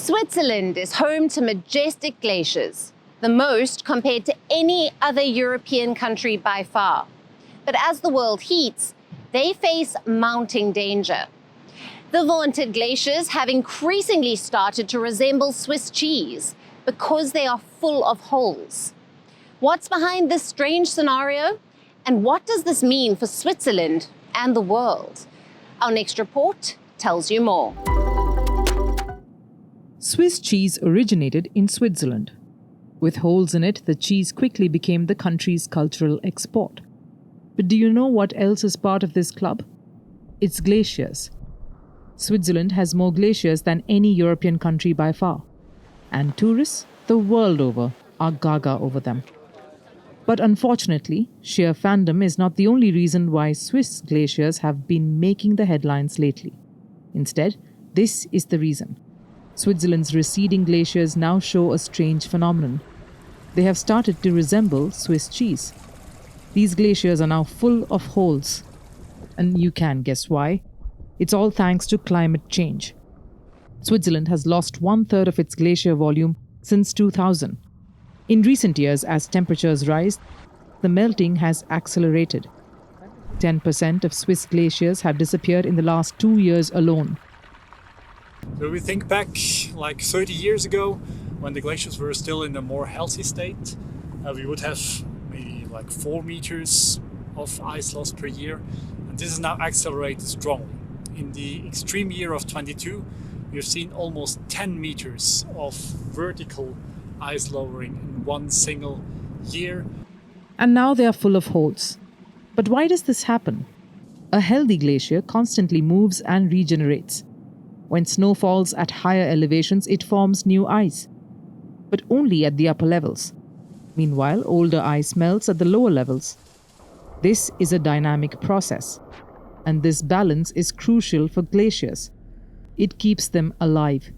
Switzerland is home to majestic glaciers, the most compared to any other European country by far. But as the world heats, they face mounting danger. The vaunted glaciers have increasingly started to resemble Swiss cheese because they are full of holes. What's behind this strange scenario? And what does this mean for Switzerland and the world? Our next report tells you more. Swiss cheese originated in Switzerland. With holes in it, the cheese quickly became the country's cultural export. But do you know what else is part of this club? It's glaciers. Switzerland has more glaciers than any European country by far. And tourists, the world over, are gaga over them. But unfortunately, sheer fandom is not the only reason why Swiss glaciers have been making the headlines lately. Instead, this is the reason. Switzerland's receding glaciers now show a strange phenomenon. They have started to resemble Swiss cheese. These glaciers are now full of holes. And you can guess why. It's all thanks to climate change. Switzerland has lost 1/3 of its glacier volume since 2000. In recent years, as temperatures rise, the melting has accelerated. 10% of Swiss glaciers have disappeared in the last 2 years alone. So we think back like 30 years ago, when the glaciers were still in a more healthy state, we would have maybe like 4 meters of ice loss per year. And this is now accelerated strongly. In the extreme year of 22, we have seen almost 10 meters of vertical ice lowering in one single year. And now they are full of holes. But why does this happen? A healthy glacier constantly moves and regenerates. When snow falls at higher elevations, it forms new ice, but only at the upper levels. Meanwhile, older ice melts at the lower levels. This is a dynamic process, and this balance is crucial for glaciers. It keeps them alive.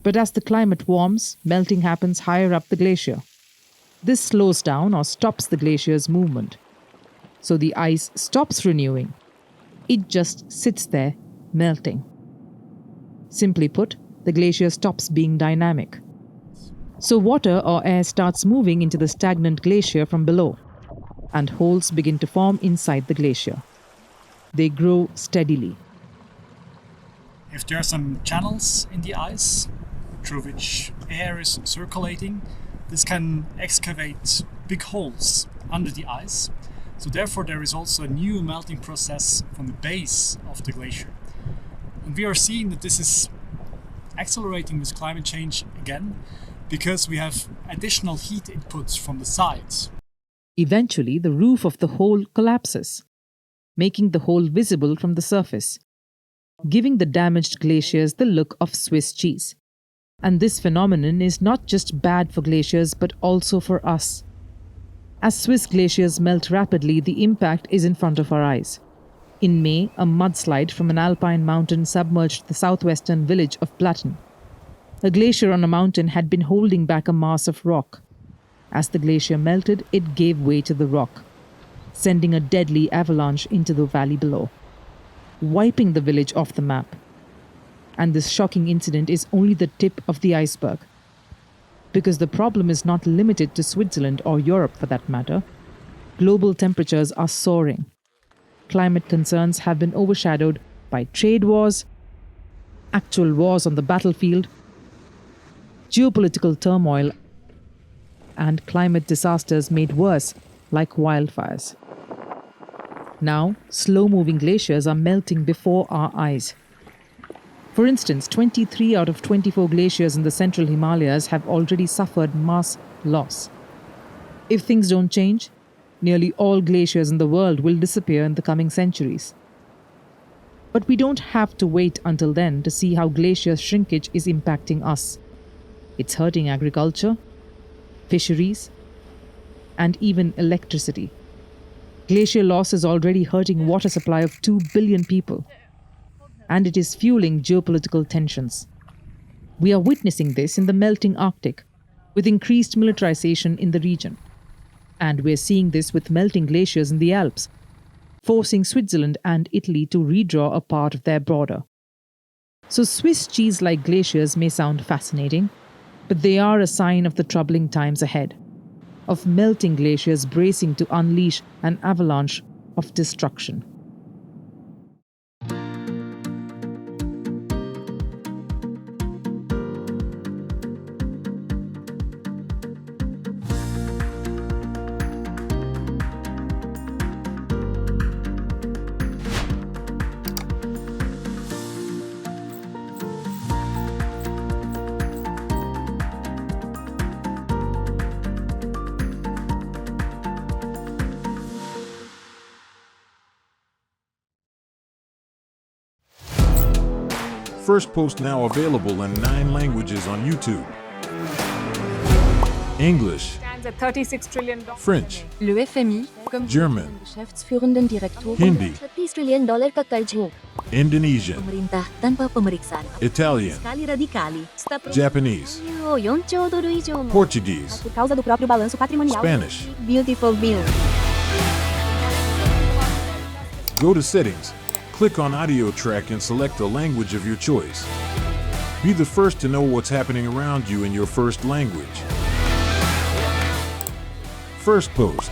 But as the climate warms, melting happens higher up the glacier. This slows down or stops the glacier's movement. So the ice stops renewing. It just sits there, melting. Simply put, the glacier stops being dynamic. So water or air starts moving into the stagnant glacier from below, and holes begin to form inside the glacier. They grow steadily. If there are some channels in the ice through which air is circulating, this can excavate big holes under the ice. So therefore there is also a new melting process from the base of the glacier. And we are seeing that this is accelerating with climate change again, because we have additional heat inputs from the sides. Eventually, the roof of the hole collapses, making the hole visible from the surface, giving the damaged glaciers the look of Swiss cheese. And this phenomenon is not just bad for glaciers, but also for us. As Swiss glaciers melt rapidly, the impact is in front of our eyes. In May, a mudslide from an alpine mountain submerged the southwestern village of Blatten. A glacier on a mountain had been holding back a mass of rock. As the glacier melted, it gave way to the rock, sending a deadly avalanche into the valley below, wiping the village off the map. And this shocking incident is only the tip of the iceberg. Because the problem is not limited to Switzerland or Europe for that matter. Global temperatures are soaring. Climate concerns have been overshadowed by trade wars, actual wars on the battlefield, geopolitical turmoil, and climate disasters made worse, like wildfires. Now, slow-moving glaciers are melting before our eyes. For instance, 23 out of 24 glaciers in the central Himalayas have already suffered mass loss. If things don't change, nearly all glaciers in the world will disappear in the coming centuries. But we don't have to wait until then to see how glacier shrinkage is impacting us. It's hurting agriculture, fisheries, and even electricity. Glacier loss is already hurting water supply of 2 billion people, and it is fueling geopolitical tensions. We are witnessing this in the melting Arctic, with increased militarization in the region. And we're seeing this with melting glaciers in the Alps, forcing Switzerland and Italy to redraw a part of their border. So Swiss cheese like glaciers may sound fascinating, but they are a sign of the troubling times ahead, of melting glaciers bracing to unleash an avalanche of destruction. Firstpost now available in 9 languages on YouTube. English, Stands at $36 trillion. French, Le FMI, comme German, Geschäftsführenden Direktor, Hindi, $30 trillion ka karj mo. Indonesian, Pemerintah tanpa pemeriksaan. Italian, Kali radikali. Japanese, 4 兆ドル以上も Portuguese, por causa do próprio balanço patrimonial. Spanish. Beautiful bill. Go to Settings, click on Audio Track and select a language of your choice. Be the first to know what's happening around you in your first language. Firstpost.